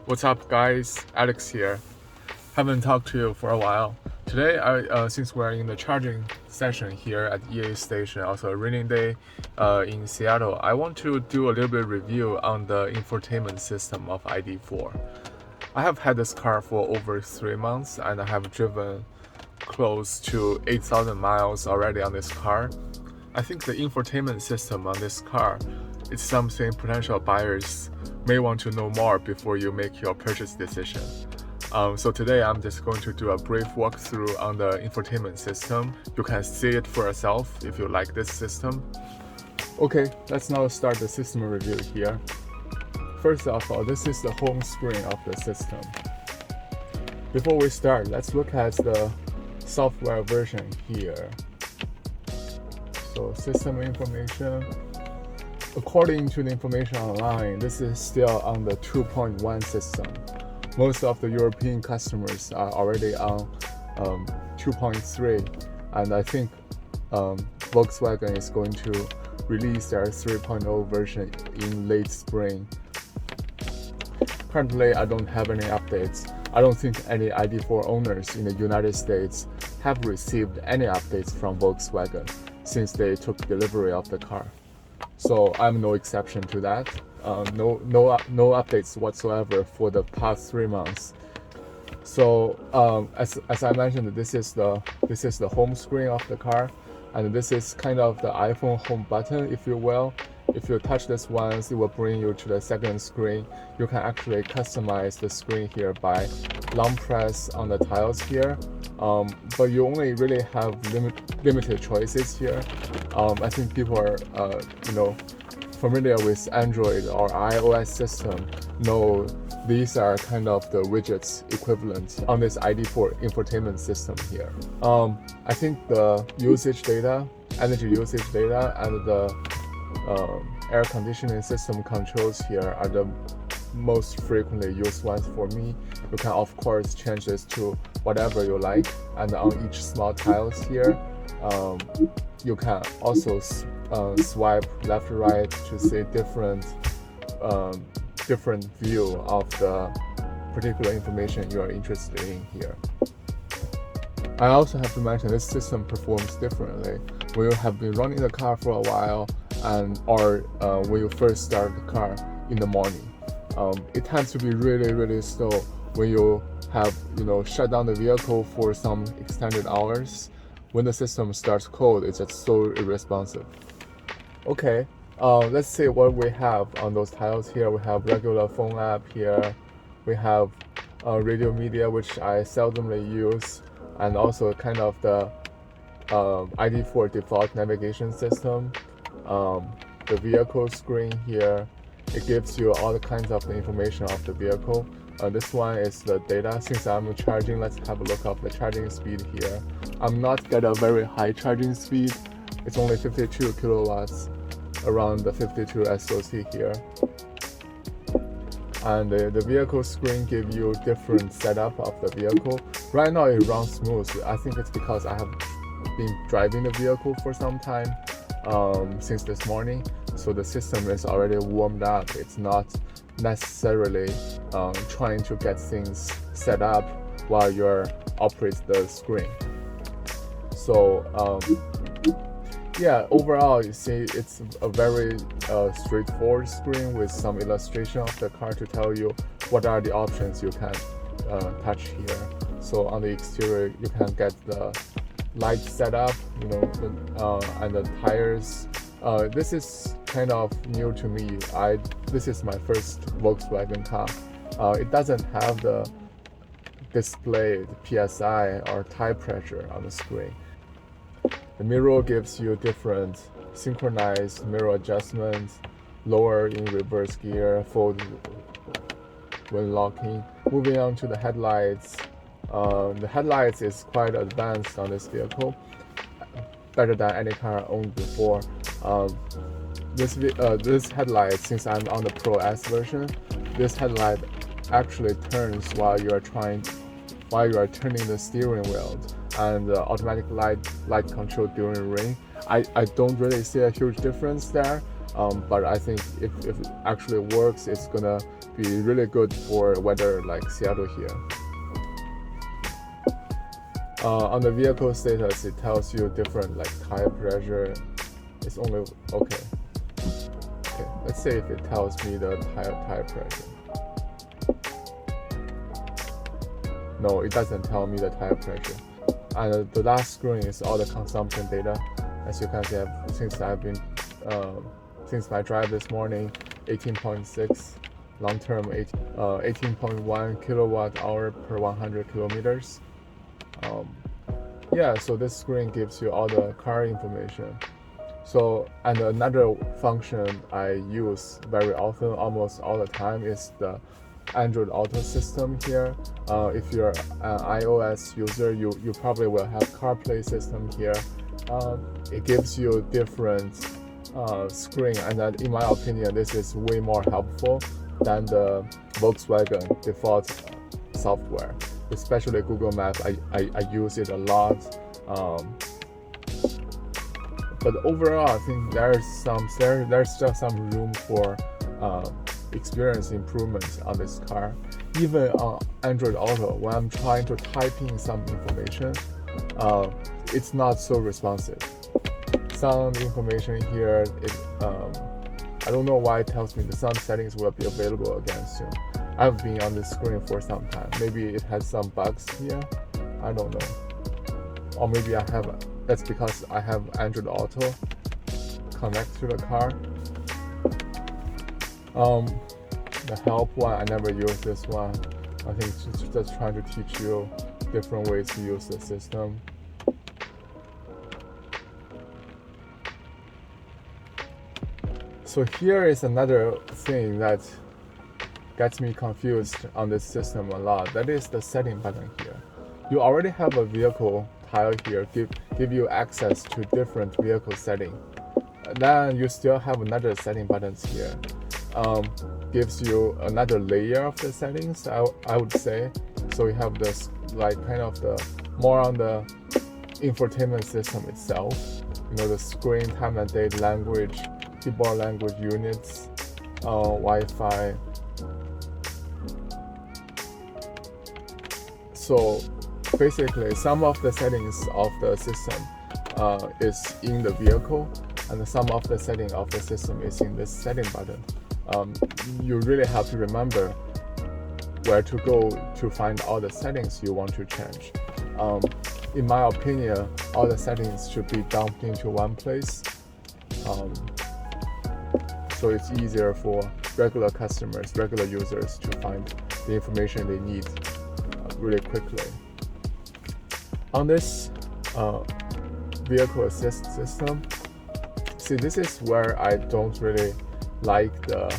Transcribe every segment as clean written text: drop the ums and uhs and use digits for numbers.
What's up, guys? Alex here. Haven't talked to you for a while. Today, since we're in the charging session here at EA Station, also a raining day in Seattle, I want to do a little bit review on the infotainment system of ID.4. I have had this car for over 3 months, and I have driven close to 8,000 miles already on this car. I think the infotainment system on this car is something potential buyers may want to know more before you make your purchase decision. So today I'm just going to do a brief walkthrough on the infotainment system. You can see it for yourself if you like this system. Okay, let's now start the system review here. First of all, this is the home screen of the system. Before we start, let's look at the software version here. So system information. According to the information online, this is still on the 2.1 system. Most of the European customers are already on 2.3, and I think Volkswagen is going to release their 3.0 version in late spring. Currently, I don't have any updates. I don't think any ID.4 owners in the United States have received any updates from Volkswagen since they took delivery of the car. So I'm no exception to that. No updates whatsoever for the past 3 months. So as I mentioned, this is the home screen of the car, and this is kind of the iPhone home button, if you will. If you touch this once, it will bring you to the second screen. You can actually customize the screen here by long press on the tiles here, but you only really have limited choices here. I think people are familiar with Android or iOS system know these are kind of the widgets equivalent on this ID.4 infotainment system here. I think the usage data, energy usage data, and the air conditioning system controls here are the most frequently used ones for me. You can of course change this to whatever you like, and on each small tiles here, you can also swipe left to right to see different view of the particular information you are interested in here. I also have to mention this system performs differently when you have been running the car for a while or when you first start the car in the morning. It tends to be really slow when you have shut down the vehicle for some extended hours. When the system starts cold, it's just so irresponsive. Okay, let's see what we have on those tiles here. We have regular phone app here. We have radio media, which I seldomly use, and also kind of the ID.4 default navigation system. The vehicle screen here, it gives you all the kinds of the information of the vehicle. This one is the data. Since I'm charging, let's have a look at the charging speed here. I'm not get a very high charging speed. It's only 52 kilowatts, around the 52 SOC here. And the vehicle screen gives you different setup of the vehicle. Right now it runs smooth. I think it's because I have been driving the vehicle for some time, since this morning, so the system is already warmed up. It's not necessarily trying to get things set up while you're operating the screen. So yeah, overall you see it's a very straightforward screen with some illustration of the car to tell you what are the options you can touch here. So on the exterior you can get the light setup, and the tires. This is kind of new to me. This is my first Volkswagen car. It doesn't have the displayed PSI or tire pressure on the screen. The mirror gives you different synchronized mirror adjustments, lower in reverse gear, fold when locking. Moving on to the headlights. The headlights is quite advanced on this vehicle, better than any car I owned before. This headlight, since I'm on the Pro S version, this headlight actually turns while you are turning the steering wheel, and automatic light control during rain. I don't really see a huge difference there, But I think if it actually works, it's gonna be really good for weather like Seattle here. On the vehicle status, it tells you different like tire pressure. It's only okay. Let's see if it tells me the tire pressure. No, it doesn't tell me the tire pressure. And the last screen is all the consumption data. As you can see, since my drive this morning, 18.6, long-term 18.1 kilowatt hour per 100 kilometers. So this screen gives you all the car information. So, and another function I use very often, almost all the time, is the Android Auto system here. If you're an iOS user, you probably will have CarPlay system here. It gives you different screen, and in my opinion, this is way more helpful than the Volkswagen default software. Especially Google Maps, I use it a lot. But overall, I think there's still some room for experience improvements on this car. Even on Android Auto, when I'm trying to type in some information, it's not so responsive. Some information here, I don't know why it tells me the some settings will be available again soon. I've been on this screen for some time. Maybe it has some bugs here. I don't know. Or maybe that's because I have Android Auto connect to the car. The help one, I never use this one. I think it's just trying to teach you different ways to use the system. So here is another thing that gets me confused on this system a lot. That is the setting button here. You already have a vehicle tile here, give you access to different vehicle setting. Then you still have another setting buttons here. Gives you another layer of the settings, I would say. So you have this like kind of the more on the infotainment system itself. The screen, time and date, language, keyboard language units, Wi-Fi. So basically, some of the settings of the system is in the vehicle, and some of the setting of the system is in this setting button. You really have to remember where to go to find all the settings you want to change. In my opinion, all the settings should be dumped into one place, so it's easier for regular customers, regular users to find the information they need really quickly. On this vehicle assist system, see, this is where I don't really like the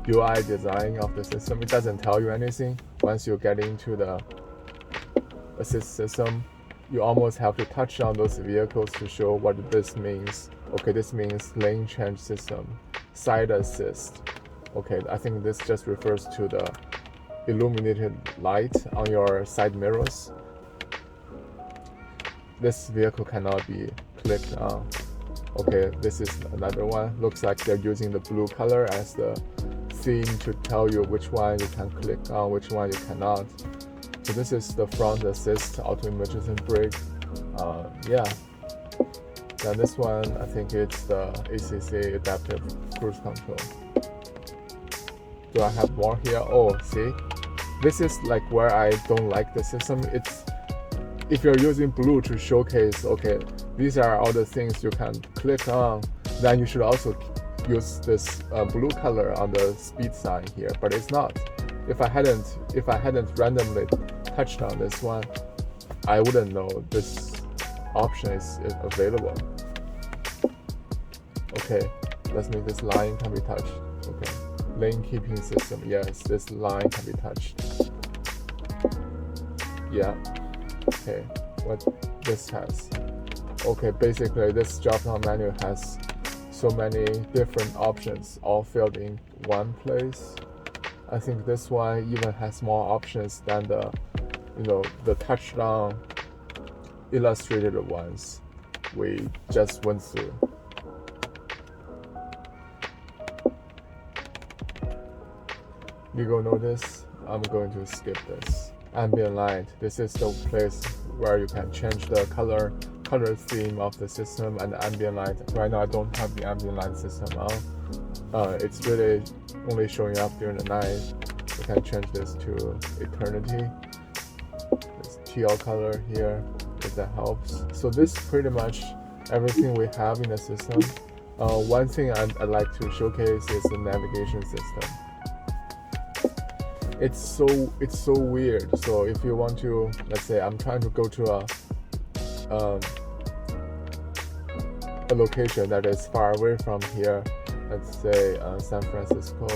UI design of the system. It doesn't tell you anything. Once you get into the assist system, you almost have to touch on those vehicles to show what this means. Okay, this means lane change system, side assist. Okay, I think this just refers to the illuminated light on your side mirrors. This vehicle cannot be clicked on. Okay, this is another one. Looks like they're using the blue color as the theme to tell you which one you can click on, which one you cannot. So this is the front assist, auto emergency brake. Then this one, I think it's the ACC, adaptive cruise control. Do I have more here? Oh, see? This is like where I don't like the system. If you're using blue to showcase, okay, these are all the things you can click on, then you should also use this blue color on the speed sign here, but it's not. If I hadn't randomly touched on this one, I wouldn't know this option is available. Okay, let's make this line can be touched. Okay, lane keeping system, yes, this line can be touched. Yeah. Okay, what this has. Okay, basically this drop-down menu has so many different options all filled in one place. I think this one even has more options than the touchdown illustrated ones we just went through. legal notice. I'm going to skip this. Ambient light. This is the place where you can change the color theme of the system and the ambient light. Right now I don't have the ambient light system on. It's really only showing up during the night. You can change this to eternity. This teal color here, if that helps. So this is pretty much everything we have in the system. One thing I'd like to showcase is the navigation system. It's so weird. So if you want to, let's say I'm trying to go to a location that is far away from here, let's say San Francisco.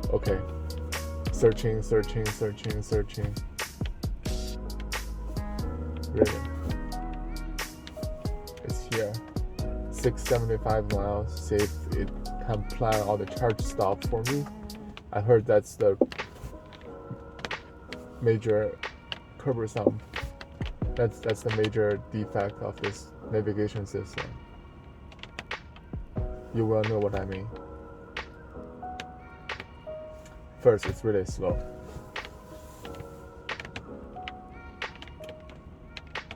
Okay, searching. Really? It's here. 675 miles. See if it can plan all the charge stop for me. I heard that's the major cumbersome. That's the major defect of this navigation system. You will know what I mean. First, it's really slow.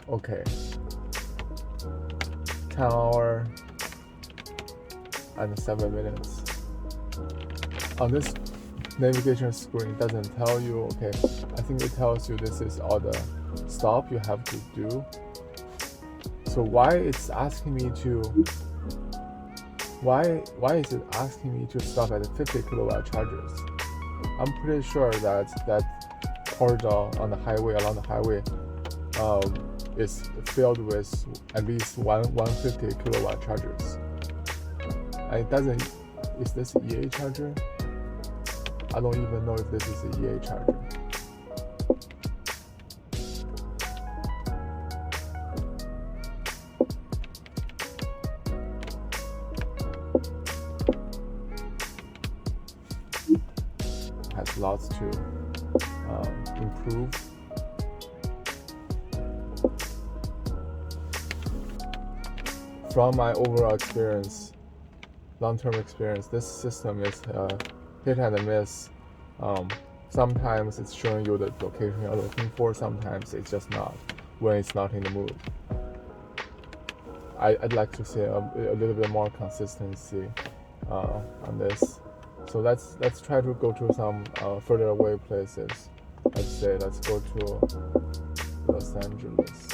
Okay. 10 hours and 7 minutes. On this navigation screen, it doesn't tell you, okay, I think it tells you this is all the stop you have to do. So why is it asking me to stop at the 50 kilowatt chargers? I'm pretty sure that corridor along the highway is filled with at least 150 kilowatt chargers. And it doesn't. Is this an EA charger? I don't even know if this is an EA charger. Has lots to improve. From my overall experience, long-term experience, this system is hit and miss. Sometimes it's showing you the location you're looking for, sometimes it's just not, when it's not in the mood. I'd like to see a little bit more consistency on this. So let's try to go to some further away places. Let's go to Los Angeles.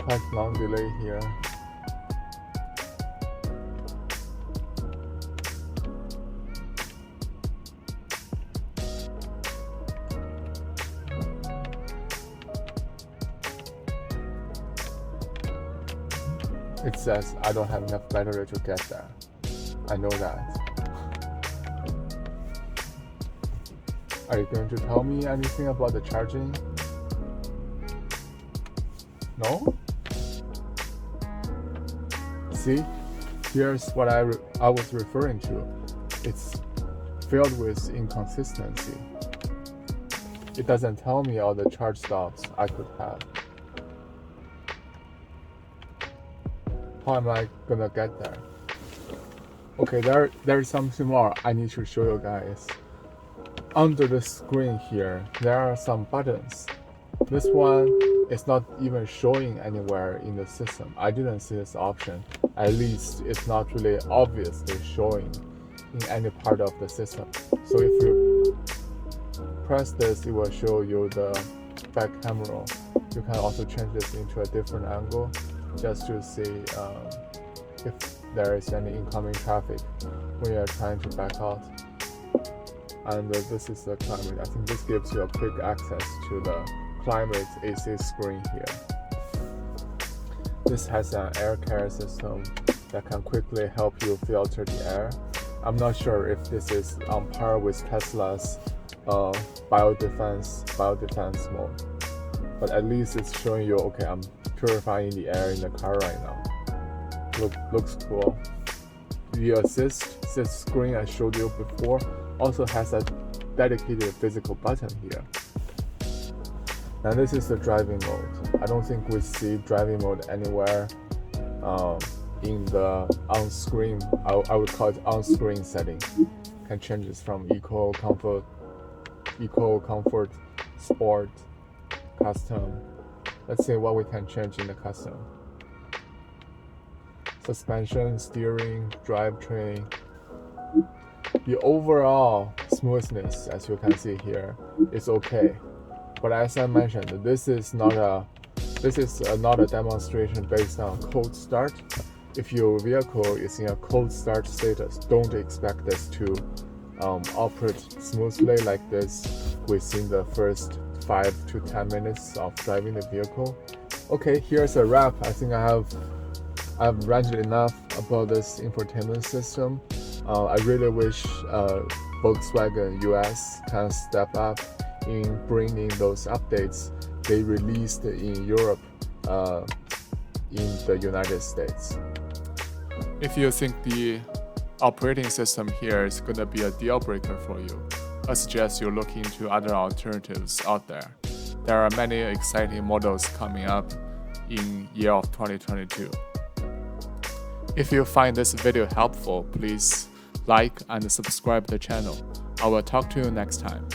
Quite long delay here. It says I don't have enough battery to get there. I know that. Are you going to tell me anything about the charging? No? See, here's what I was referring to. It's filled with inconsistency. It doesn't tell me all the charge stops I could have. How am I gonna get there? Okay, there's something more I need to show you guys. Under the screen here, there are some buttons. This one is not even showing anywhere in the system. I didn't see this option. At least it's not really obviously showing in any part of the system. So if you press this, it will show you the back camera. You can also change this into a different angle just to see if there is any incoming traffic when you're trying to back out. And this is the climate. I think this gives you a quick access to the climate AC screen here. This has an air care system that can quickly help you filter the air. I'm not sure if this is on par with Tesla's biodefense mode. But at least it's showing you, okay, I'm purifying the air in the car right now. Looks cool. The assist screen I showed you before also has a dedicated physical button here. Now this is the driving mode. I don't think we see driving mode anywhere in the on-screen, I would call it on-screen setting. Can change this from eco, comfort, sport, custom. Let's see what we can change in the custom. Suspension, steering, drivetrain. The overall smoothness, as you can see here, is okay. But as I mentioned, this is not a demonstration based on cold start. If your vehicle is in a cold start status, don't expect this to operate smoothly like this within the first 5 to 10 minutes of driving the vehicle. Okay, here's a wrap. I think I've ranted enough about this infotainment system. I really wish Volkswagen US can step up in bringing those updates they released in Europe in the United States. If you think the operating system here is going to be a deal breaker for you, I suggest you look into other alternatives out there. There are many exciting models coming up in year of 2022. If you find this video helpful, please like and subscribe the channel. I will talk to you next time.